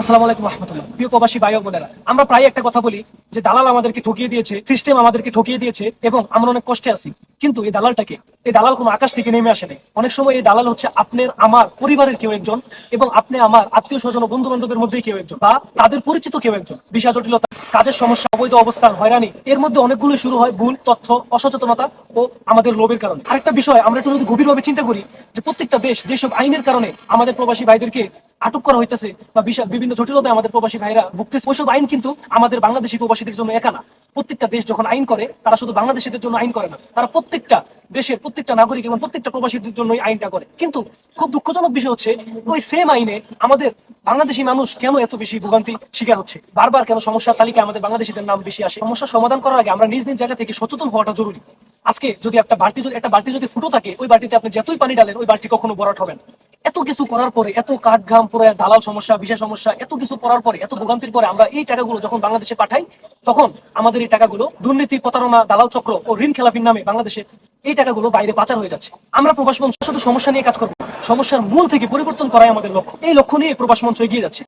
আসসালামু আলাইকুম রহমতুল্লাহ। প্রিয় প্রবাসী ভাই ও বোনেরা, আমরা প্রায় একটা কথা বলি যে দালাল আমাদেরকে ঠকিয়ে দিয়েছে, সিস্টেম আমাদেরকে ঠকিয়ে দিয়েছে এবং আমরা অনেক কষ্টে আছি। কিন্তু এই দালাল কোনো আকাশ থেকে নেমে আসে নাই। অনেক সময় এই দালাল হচ্ছে আপনার আমার পরিবারের কেউ একজন এবং আপনি আমার আত্মীয় স্বজন ও বন্ধু বান্ধবের মধ্যেই কেউ একজন বা তাদের পরিচিত কেউ একজন। বিষয় জটিলতা, কাজের সমস্যা, অবৈধ অবস্থান, হয়রানি, এর মধ্যে অনেকগুলো শুরু হয় ভুল তথ্য, অসচেতনতা ও আমাদের লোভের কারণে। আরেকটা বিষয় আমরা একটু যদি গভীরভাবে চিন্তা করি যে প্রত্যেকটা দেশ যেসব আইনের কারণে আমাদের প্রবাসী ভাইদেরকে আটক করা হইতেছে বা বিভিন্ন জটিলতায় আমাদের প্রবাসী ভাইরা ভুগতেছে, ওইসব আইন কিন্তু আমাদের বাংলাদেশি প্রবাসীদের জন্য একা না। প্রত্যেকটা দেশ যখন আইন করে তারা শুধু বাংলাদেশিদের জন্য আইন করে না, তারা প্রত্যেকটা দেশের প্রত্যেকটা নাগরিক এবং প্রত্যেকটা প্রবাসীদের জন্য আইনটা করে। কিন্তু খুব দুঃখজনক বিষয় হচ্ছে ওই সেম আইনে আমাদের বাংলাদেশি মানুষ কেন এত বেশি ভোগান্তি শিকার হচ্ছে, বারবার কেন সমস্যার তালিকায় আমাদের বাংলাদেশিদের নাম বেশি আসে। সমস্যার সমাধান করার আগে আমরা নিজ নিজ জায়গা থেকে সচেতন হওয়াটা জরুরি। আজকে যদি একটা বালতি যদি ফুটো থাকে, ওই বালতিতে আপনি যতই পানি ডালেন ওই বালতি কখনো ভরাট হবে না। এত কিছু করার পরে, এত কাঠ ঘাম পরে, দালাল সমস্যা, ভিসা সমস্যা, এত কিছু করার পরে, এত ভোগান্তির পরে আমরা এই টাকাগুলো যখন বাংলাদেশে পাঠাই, তখন আমাদের এই টাকাগুলো দুর্নীতি, প্রতারণা, দালাল চক্র ও ঋণ খেলাফির নামে বাংলাদেশে এই টাকাগুলো বাইরে পাচার হয়ে যাচ্ছে। আমরা প্রবাস মঞ্চ শুধু সমস্যা নিয়ে কাজ করবো, সমস্যার মূল থেকে পরিবর্তন করাই আমাদের লক্ষ্য। এই লক্ষ্য নিয়ে প্রবাস মঞ্চ এগিয়ে যাচ্ছে।